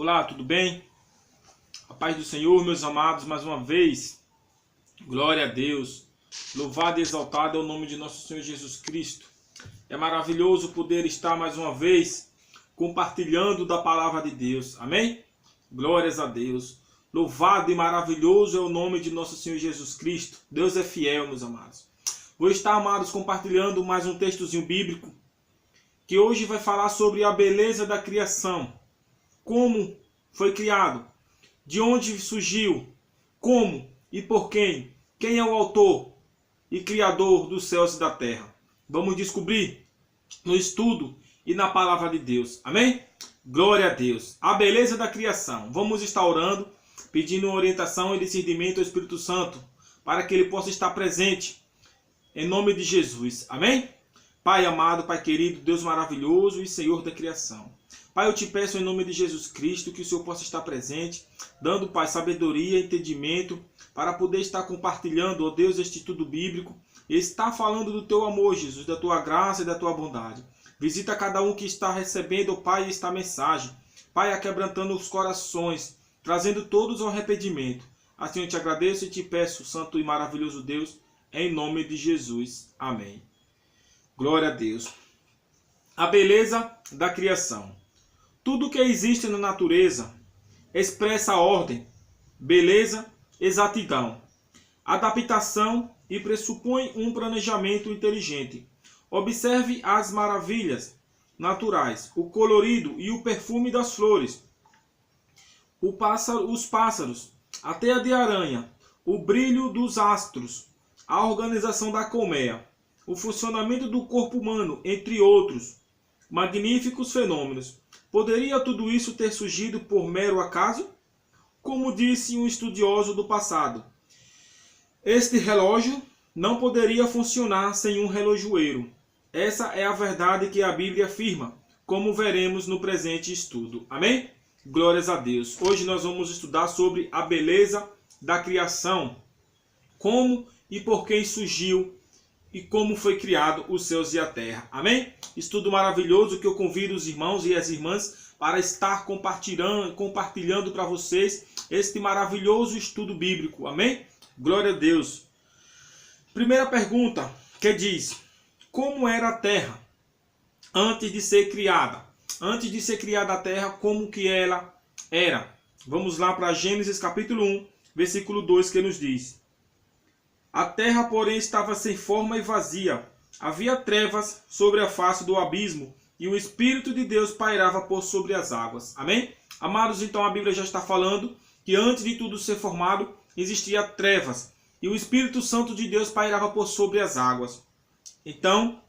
Olá, tudo bem? A paz do Senhor, meus amados, mais uma vez. Glória a Deus. Louvado e exaltado é o nome de nosso Senhor Jesus Cristo. É maravilhoso poder estar mais uma vez compartilhando da palavra de Deus. Amém? Glórias a Deus. Louvado e maravilhoso é o nome de nosso Senhor Jesus Cristo. Deus é fiel, meus amados. Vou estar, amados, compartilhando mais um textozinho bíblico que hoje vai falar sobre a beleza da criação. Como foi criado, de onde surgiu, como e por quem, quem é o autor e criador dos céus e da terra. Vamos descobrir no estudo e na palavra de Deus. Amém? Glória a Deus. A beleza da criação. Vamos estar orando, pedindo orientação e discernimento ao Espírito Santo, para que ele possa estar presente, em nome de Jesus. Amém? Pai amado, Pai querido, Deus maravilhoso e Senhor da criação. Pai, eu te peço em nome de Jesus Cristo que o Senhor possa estar presente, dando, Pai, sabedoria, entendimento, para poder estar compartilhando, ó Deus, este estudo bíblico, e estar falando do teu amor, Jesus, da tua graça e da tua bondade. Visita cada um que está recebendo, ó Pai, esta mensagem. Pai, aquebrantando os corações, trazendo todos ao arrependimento. Assim eu te agradeço e te peço, Santo e maravilhoso Deus, em nome de Jesus. Amém. Glória a Deus. A beleza da criação. Tudo que existe na natureza expressa ordem, beleza, exatidão, adaptação e pressupõe um planejamento inteligente. Observe as maravilhas naturais, o colorido e o perfume das flores, os pássaros, a teia de aranha, o brilho dos astros, a organização da colmeia, o funcionamento do corpo humano, entre outros magníficos fenômenos. Poderia tudo isso ter surgido por mero acaso? Como disse um estudioso do passado, este relógio não poderia funcionar sem um relojoeiro. Essa é a verdade que a Bíblia afirma, como veremos no presente estudo. Amém? Glórias a Deus. Hoje nós vamos estudar sobre a beleza da criação, como e por quem surgiu e como foi criado os céus e a terra. Amém? Estudo maravilhoso que eu convido os irmãos e as irmãs para estar compartilhando para vocês este maravilhoso estudo bíblico. Amém? Glória a Deus. Primeira pergunta que diz: como era a terra antes de ser criada? Antes de ser criada a terra, como que ela era? Vamos lá para Gênesis capítulo 1, versículo 2, que nos diz: a terra, porém, estava sem forma e vazia. Havia trevas sobre a face do abismo, e o Espírito de Deus pairava por sobre as águas. Amém? Amados, então a Bíblia já está falando que antes de tudo ser formado, existia trevas, e o Espírito Santo de Deus pairava por sobre as águas. Então,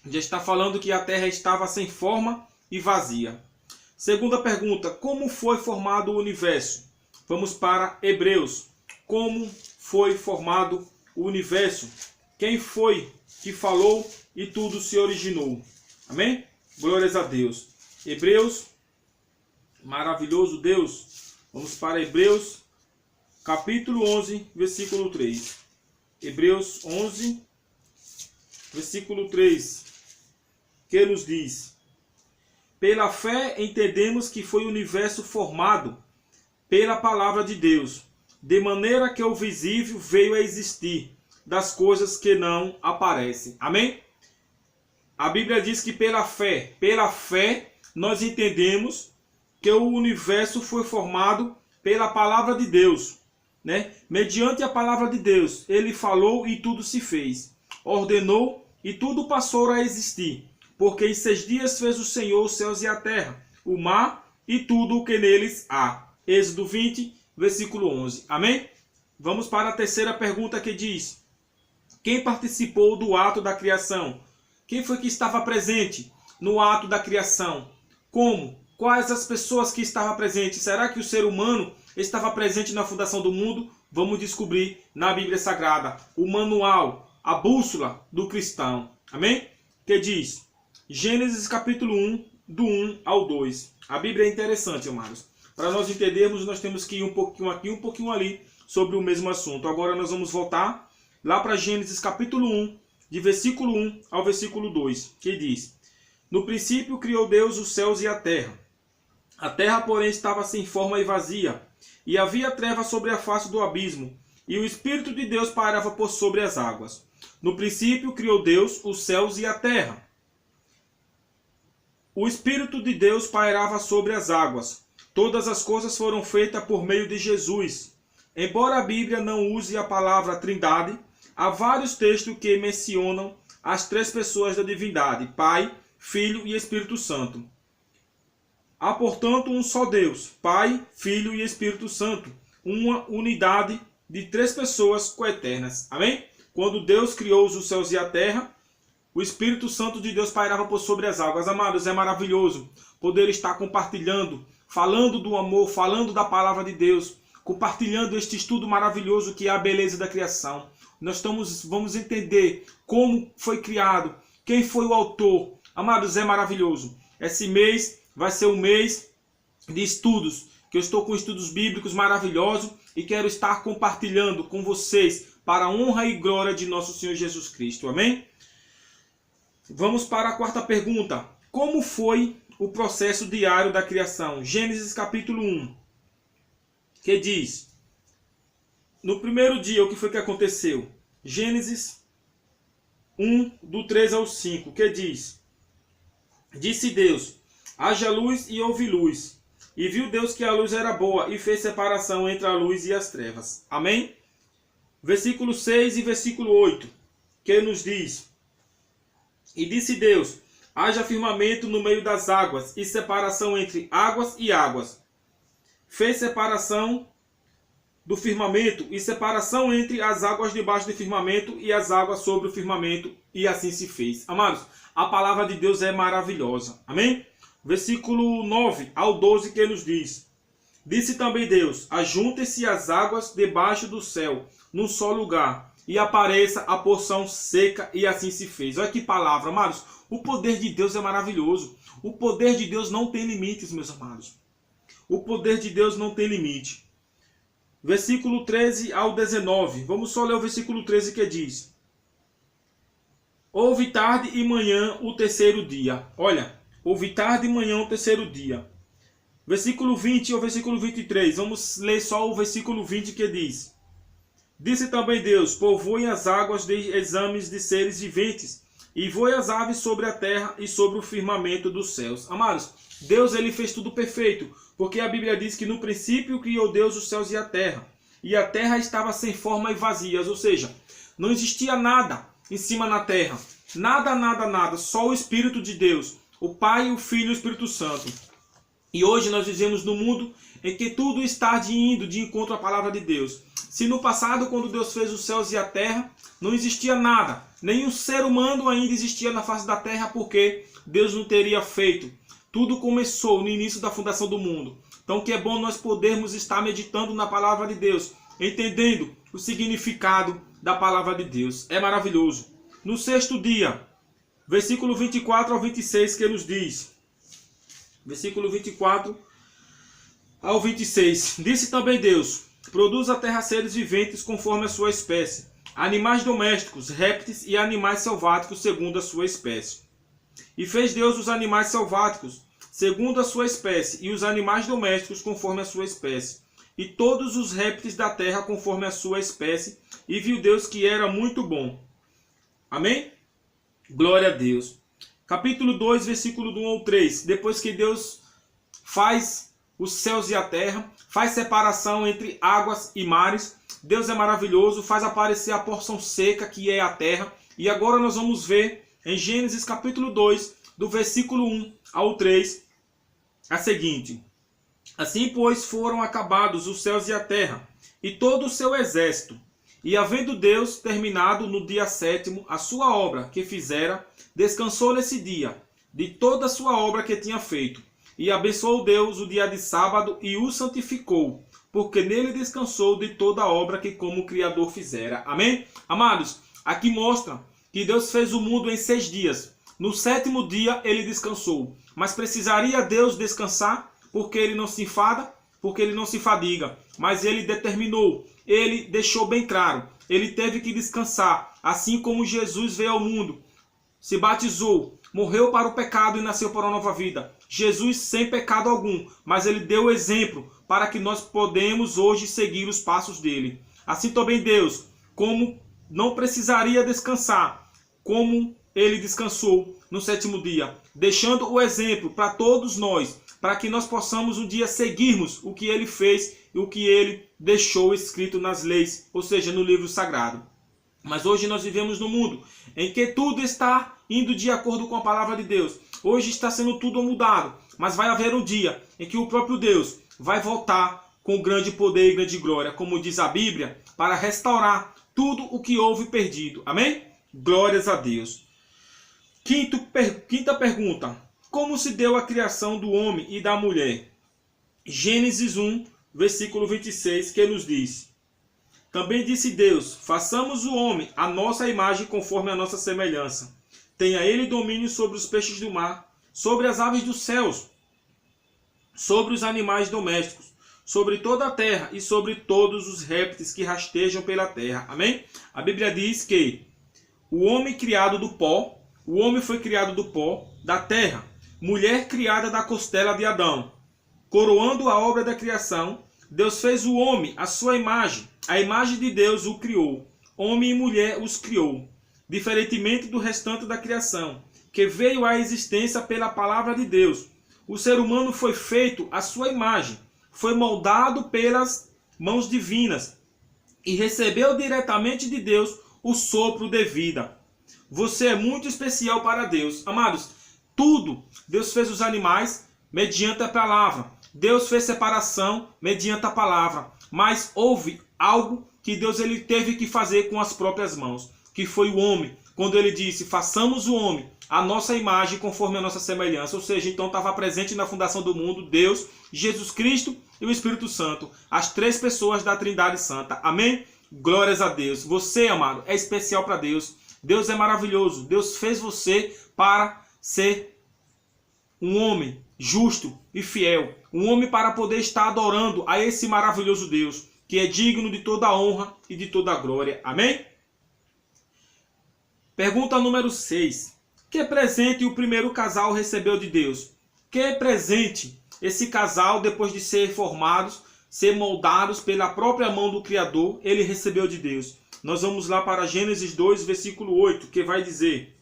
já está falando que a terra estava sem forma e vazia. Segunda pergunta: como foi formado o universo? Vamos para Hebreus. Como foi formado o universo? Quem foi que falou e tudo se originou? Amém? Glórias a Deus. Hebreus, maravilhoso Deus. Vamos para Hebreus, capítulo 11, versículo 3. Hebreus 11, versículo 3, que nos diz: pela fé entendemos que foi o universo formado pela palavra de Deus, de maneira que o visível veio a existir das coisas que não aparecem. Amém? A Bíblia diz que pela fé nós entendemos que o universo foi formado pela palavra de Deus, né? Mediante a palavra de Deus, ele falou e tudo se fez. Ordenou e tudo passou a existir. Porque em 6 dias fez o Senhor os céus e a terra, o mar e tudo o que neles há. Êxodo 20, versículo 11. Amém? Vamos para a terceira pergunta que diz: quem participou do ato da criação? Quem foi que estava presente no ato da criação? Como? Quais as pessoas que estavam presentes? Será que o ser humano estava presente na fundação do mundo? Vamos descobrir na Bíblia Sagrada, o manual, a bússola do cristão. Amém? Que diz, Gênesis capítulo 1, do 1 ao 2. A Bíblia é interessante, amados. Para nós entendermos, nós temos que ir um pouquinho aqui, um pouquinho ali, sobre o mesmo assunto. Agora nós vamos voltar lá para Gênesis capítulo 1, de versículo 1 ao versículo 2, que diz: no princípio criou Deus os céus e a terra. A terra, porém, estava sem forma e vazia, e havia trevas sobre a face do abismo, e o Espírito de Deus pairava por sobre as águas. No princípio criou Deus os céus e a terra. O Espírito de Deus pairava sobre as águas. Todas as coisas foram feitas por meio de Jesus. Embora a Bíblia não use a palavra Trindade, há vários textos que mencionam as três pessoas da divindade, Pai, Filho e Espírito Santo. Há, portanto, um só Deus, Pai, Filho e Espírito Santo, uma unidade de três pessoas coeternas. Amém? Quando Deus criou os céus e a terra, o Espírito Santo de Deus pairava por sobre as águas. Amados, é maravilhoso poder estar compartilhando, falando do amor, falando da palavra de Deus, compartilhando este estudo maravilhoso que é a beleza da criação. Nós vamos entender como foi criado, quem foi o autor. Amados, é maravilhoso. Esse mês vai ser um mês de estudos, que eu estou com estudos bíblicos maravilhosos e quero estar compartilhando com vocês para a honra e glória de nosso Senhor Jesus Cristo. Amém? Vamos para a quarta pergunta. Como foi o processo diário da criação? Gênesis capítulo 1, que diz: no primeiro dia, o que foi que aconteceu? Gênesis 1, do 3 ao 5, que diz: disse Deus, haja luz e houve luz. E viu Deus que a luz era boa e fez separação entre a luz e as trevas. Amém? Versículo 6 e versículo 8, que nos diz: e disse Deus, haja firmamento no meio das águas e separação entre águas e águas. Fez separação do firmamento e separação entre as águas debaixo do firmamento e as águas sobre o firmamento, e assim se fez. Amados, a palavra de Deus é maravilhosa. Amém? Versículo 9 ao 12, que nos diz: disse também Deus, ajuntem-se as águas debaixo do céu, num só lugar, e apareça a porção seca, e assim se fez. Olha que palavra, amados. O poder de Deus é maravilhoso. O poder de Deus não tem limites, meus amados. O poder de Deus não tem limite. Versículo 13 ao 19. Vamos só ler o versículo 13, que diz: houve tarde e manhã o terceiro dia. Olha, houve tarde e manhã o terceiro dia. Versículo 20 ao versículo 23. Vamos ler só o versículo 20, que diz: disse também Deus, povoem as águas de exames de seres viventes, e voem as aves sobre a terra e sobre o firmamento dos céus. Amados, Deus ele fez tudo perfeito, porque a Bíblia diz que no princípio criou Deus os céus e a terra estava sem forma e vazia, ou seja, não existia nada em cima na terra, nada, só o Espírito de Deus, o Pai, o Filho e o Espírito Santo. E hoje nós vivemos num mundo em que tudo está indo de encontro à palavra de Deus. Se no passado, quando Deus fez os céus e a terra, não existia nada, nenhum ser humano ainda existia na face da terra, porque Deus não teria feito. Tudo começou no início da fundação do mundo. Então que é bom nós podermos estar meditando na palavra de Deus, entendendo o significado da palavra de Deus. É maravilhoso. No sexto dia, versículo 24 ao 26, que nos diz: versículo 24 ao 26. Disse também Deus, produz a terra seres viventes conforme a sua espécie, animais domésticos, répteis e animais selváticos segundo a sua espécie. E fez Deus os animais selváticos segundo a sua espécie, e os animais domésticos conforme a sua espécie, e todos os répteis da terra conforme a sua espécie, e viu Deus que era muito bom. Amém? Glória a Deus. Capítulo 2, versículo 1 ao 3. Depois que Deus faz os céus e a terra, faz separação entre águas e mares, Deus é maravilhoso, faz aparecer a porção seca que é a terra. E agora nós vamos ver em Gênesis capítulo 2, do versículo 1 ao 3, a seguinte: assim, pois, foram acabados os céus e a terra, e todo o seu exército. E havendo Deus terminado no dia sétimo a sua obra que fizera, descansou nesse dia de toda a sua obra que tinha feito. E abençoou Deus o dia de sábado e o santificou, porque nele descansou de toda a obra que como Criador fizera. Amém? Amados, aqui mostra que Deus fez o mundo em 6 dias. No sétimo dia ele descansou. Mas precisaria Deus descansar? Porque ele não se enfada, porque ele não se fadiga. Mas ele determinou, ele deixou bem claro. Ele teve que descansar. Assim como Jesus veio ao mundo, se batizou, morreu para o pecado e nasceu para uma nova vida. Jesus sem pecado algum, mas ele deu exemplo para que nós podemos hoje seguir os passos dele. Assim também Deus, como não precisaria descansar, como ele descansou no sétimo dia, deixando o exemplo para todos nós, para que nós possamos um dia seguirmos o que ele fez e o que ele deixou escrito nas leis, ou seja, no livro sagrado. Mas hoje nós vivemos num mundo em que tudo está indo de acordo com a palavra de Deus. Hoje está sendo tudo mudado, mas vai haver um dia em que o próprio Deus vai voltar com grande poder e grande glória, como diz a Bíblia, para restaurar tudo o que houve perdido. Amém? Glórias a Deus. Quinta pergunta. Como se deu a criação do homem e da mulher? Gênesis 1, versículo 26, que nos diz: Também disse Deus, façamos o homem à nossa imagem conforme a nossa semelhança. Tenha ele domínio sobre os peixes do mar, sobre as aves dos céus, sobre os animais domésticos, sobre toda a terra e sobre todos os répteis que rastejam pela terra. Amém? A Bíblia diz que o homem criado do pó, o homem foi criado do pó da terra, mulher criada da costela de Adão. Coroando a obra da criação, Deus fez o homem à sua imagem. A imagem de Deus o criou. Homem e mulher os criou. Diferentemente do restante da criação, que veio à existência pela palavra de Deus. O ser humano foi feito à sua imagem, foi moldado pelas mãos divinas e recebeu diretamente de Deus o sopro de vida. Você é muito especial para Deus. Amados, tudo, Deus fez os animais mediante a palavra. Deus fez separação mediante a palavra. Mas houve algo que Deus ele teve que fazer com as próprias mãos, que foi o homem. Quando ele disse, façamos o homem a nossa imagem conforme a nossa semelhança. Ou seja, então estava presente na fundação do mundo Deus, Jesus Cristo e o Espírito Santo. As três pessoas da Trindade Santa. Amém? Glórias a Deus. Você, amado, é especial para Deus. Deus é maravilhoso. Deus fez você para ser um homem justo e fiel. Um homem para poder estar adorando a esse maravilhoso Deus, que é digno de toda a honra e de toda a glória. Amém? Pergunta número 6. Que presente o primeiro casal recebeu de Deus? Que presente esse casal, depois de ser formados, ser moldados pela própria mão do Criador, ele recebeu de Deus? Nós vamos lá para Gênesis 2, versículo 8, que vai dizer: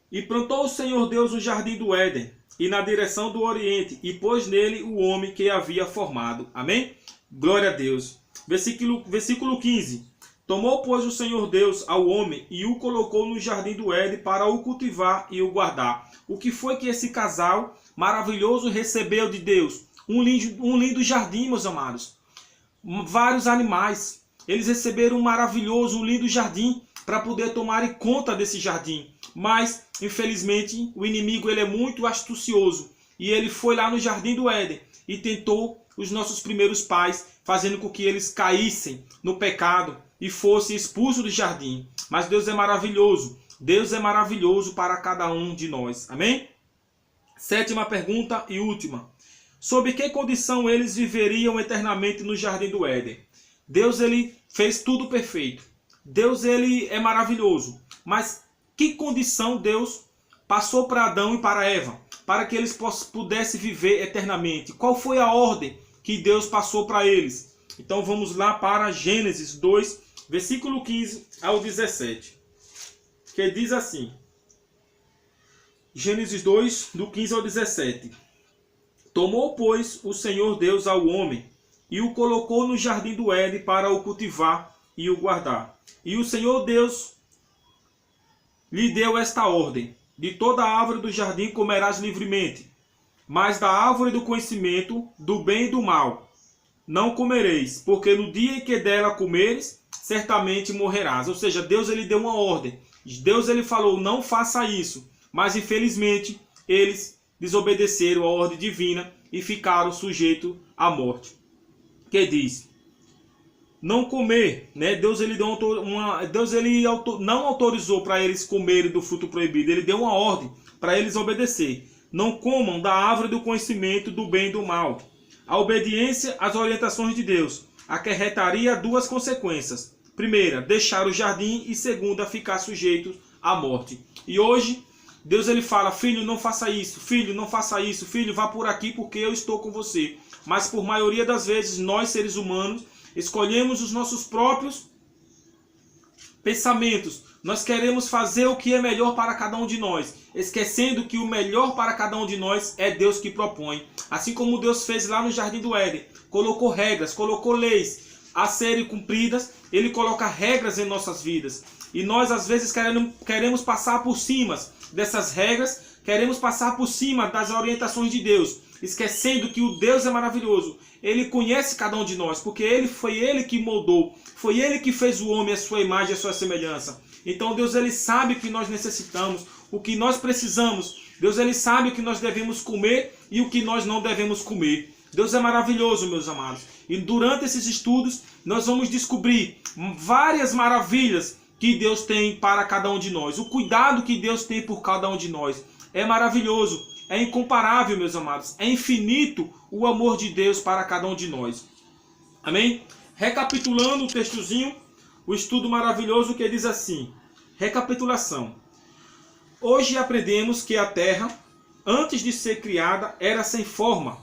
E plantou o Senhor Deus o jardim do Éden, e na direção do Oriente, e pôs nele o homem que havia formado. Amém? Glória a Deus. Versículo 15. Tomou, pois, o Senhor Deus ao homem e o colocou no jardim do Éden para o cultivar e o guardar. O que foi que esse casal maravilhoso recebeu de Deus? Um lindo jardim, meus amados. Vários animais. Eles receberam um maravilhoso, um lindo jardim para poder tomarem conta desse jardim. Mas, infelizmente, o inimigo ele é muito astucioso. E ele foi lá no jardim do Éden e tentou os nossos primeiros pais, fazendo com que eles caíssem no pecado e fossem expulsos do jardim. Mas Deus é maravilhoso. Deus é maravilhoso para cada um de nós. Amém? Sétima pergunta e última. Sob que condição eles viveriam eternamente no jardim do Éden? Deus ele fez tudo perfeito. Deus ele é maravilhoso. Mas que condição Deus passou para Adão e para Eva para que eles pudessem viver eternamente? Qual foi a ordem que Deus passou para eles? Então vamos lá para Gênesis 2, versículo 15 ao 17. Que diz assim. Gênesis 2, do 15 ao 17. Tomou, pois, o Senhor Deus ao homem e o colocou no jardim do Éden para o cultivar e o guardar. E o Senhor Deus lhe deu esta ordem: de toda a árvore do jardim comerás livremente, mas da árvore do conhecimento do bem e do mal não comereis, porque no dia em que dela comeres, certamente morrerás. Ou seja, Deus ele deu uma ordem. Deus ele falou, não faça isso. Mas infelizmente, eles desobedeceram a ordem divina e ficaram sujeitos à morte. Que diz, não comer, né? Deus ele deu não autorizou para eles comerem do fruto proibido. Ele deu uma ordem para eles obedecer. Não comam da árvore do conhecimento do bem e do mal. A obediência às orientações de Deus acarretaria duas consequências. Primeira, deixar o jardim, e segunda, ficar sujeitos à morte. E hoje Deus ele fala: filho, não faça isso, filho, não faça isso, filho, vá por aqui porque eu estou com você. Mas por maioria das vezes, nós seres humanos escolhemos os nossos próprios pensamentos. Nós queremos fazer o que é melhor para cada um de nós, esquecendo que o melhor para cada um de nós é Deus que propõe. Assim como Deus fez lá no Jardim do Éden, colocou regras, colocou leis a serem cumpridas, Ele coloca regras em nossas vidas. E nós às vezes queremos passar por cima dessas regras, queremos passar por cima das orientações de Deus, esquecendo que o Deus é maravilhoso. Ele conhece cada um de nós, porque foi Ele que moldou, foi Ele que fez o homem à sua imagem e à sua semelhança. Então Deus ele sabe o que nós necessitamos, o que nós precisamos. Deus ele sabe o que nós devemos comer e o que nós não devemos comer. Deus é maravilhoso, meus amados. E durante esses estudos nós vamos descobrir várias maravilhas que Deus tem para cada um de nós. O cuidado que Deus tem por cada um de nós é maravilhoso, é incomparável, meus amados. É infinito o amor de Deus para cada um de nós. Amém? Recapitulando o textozinho, o estudo maravilhoso que diz assim. Recapitulação. Hoje aprendemos que a terra, antes de ser criada, era sem forma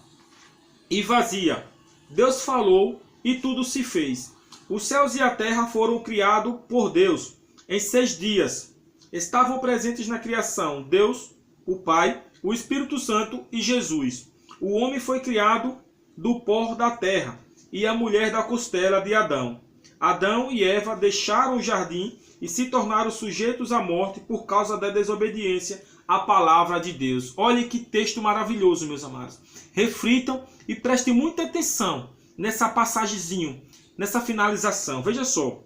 e vazia. Deus falou e tudo se fez. Os céus e a terra foram criados por Deus em 6 dias. Estavam presentes na criação Deus, o Pai, o Espírito Santo e Jesus. O homem foi criado do pó da terra e a mulher da costela de Adão. Adão e Eva deixaram o jardim e se tornaram sujeitos à morte por causa da desobediência à palavra de Deus. Olhem que texto maravilhoso, meus amados. Reflitam e prestem muita atenção nessa passagemzinho, nessa finalização. Veja só.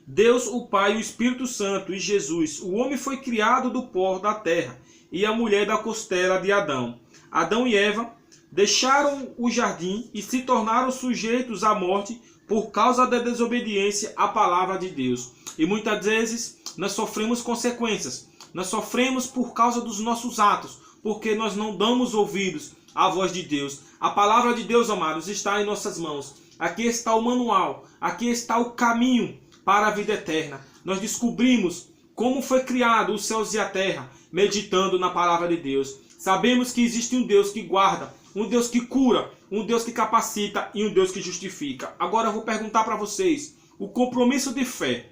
Deus, o Pai, o Espírito Santo e Jesus. O homem foi criado do pó da terra e a mulher da costela de Adão. Adão e Eva deixaram o jardim e se tornaram sujeitos à morte por causa da desobediência à palavra de Deus. E muitas vezes nós sofremos consequências. Nós sofremos por causa dos nossos atos, porque nós não damos ouvidos à voz de Deus. A palavra de Deus, amados, está em nossas mãos. Aqui está o manual, aqui está o caminho para a vida eterna. Nós descobrimos como foi criado os céus e a terra, meditando na palavra de Deus. Sabemos que existe um Deus que guarda, um Deus que cura, um Deus que capacita e um Deus que justifica. Agora eu vou perguntar para vocês, o compromisso de fé.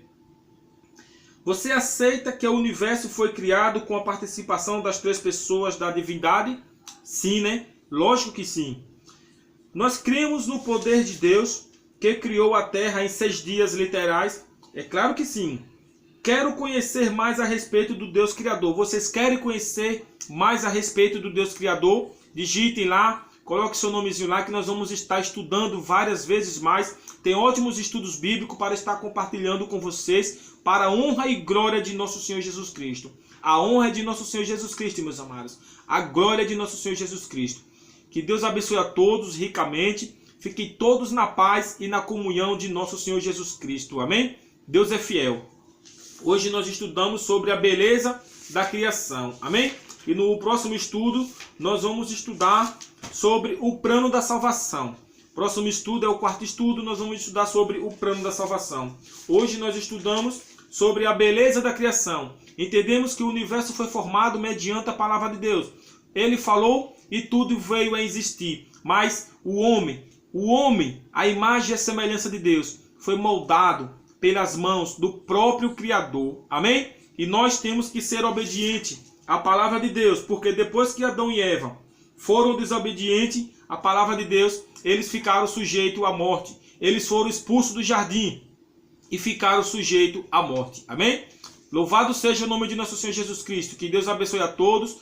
Você aceita que o universo foi criado com a participação das 3 pessoas da divindade? Sim, né? Lógico que sim. Nós cremos no poder de Deus, que criou a terra em 6 dias literais? É claro que sim. Quero conhecer mais a respeito do Deus Criador. Vocês querem conhecer mais a respeito do Deus Criador? Digitem lá, coloque seu nomezinho lá que nós vamos estar estudando várias vezes mais. Tem ótimos estudos bíblicos para estar compartilhando com vocês para a honra e glória de nosso Senhor Jesus Cristo. A honra é de nosso Senhor Jesus Cristo, meus amados. A glória é de nosso Senhor Jesus Cristo. Que Deus abençoe a todos ricamente. Fiquem todos na paz e na comunhão de nosso Senhor Jesus Cristo. Amém? Deus é fiel. Hoje nós estudamos sobre a beleza da criação. Amém? E no próximo estudo nós vamos estudar sobre o plano da salvação. Próximo estudo é o 4º estudo, nós vamos estudar sobre o plano da salvação. Hoje nós estudamos sobre a beleza da criação. Entendemos que o universo foi formado mediante a palavra de Deus. Ele falou e tudo veio a existir. Mas o homem, a imagem e a semelhança de Deus, foi moldado pelas mãos do próprio Criador. Amém? E nós temos que ser obedientes à palavra de Deus, porque depois que Adão e Eva foram desobedientes à palavra de Deus, eles ficaram sujeitos à morte. Eles foram expulsos do jardim e ficaram sujeitos à morte. Amém? Louvado seja o nome de nosso Senhor Jesus Cristo. Que Deus abençoe a todos,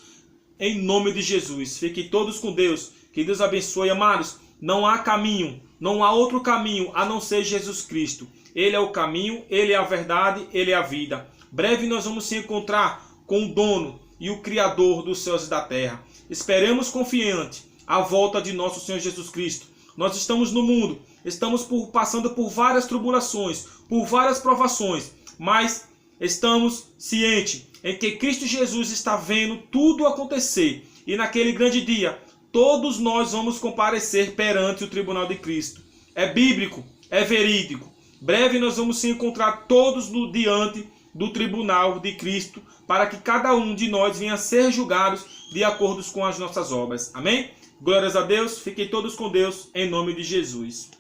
em nome de Jesus. Fiquem todos com Deus. Que Deus abençoe, amados. Não há caminho, não há outro caminho a não ser Jesus Cristo. Ele é o caminho, Ele é a verdade, Ele é a vida. Breve nós vamos se encontrar com o dono e o Criador dos céus e da terra. Esperemos confiante a volta de nosso Senhor Jesus Cristo. Nós estamos no mundo, estamos passando por várias tribulações, por várias provações, mas estamos cientes em que Cristo Jesus está vendo tudo acontecer. E naquele grande dia, todos nós vamos comparecer perante o tribunal de Cristo. É bíblico, é verídico. Breve nós vamos se encontrar todos diante do tribunal de Cristo, para que cada um de nós venha a ser julgados de acordo com as nossas obras. Amém? Glórias a Deus, fiquem todos com Deus, em nome de Jesus.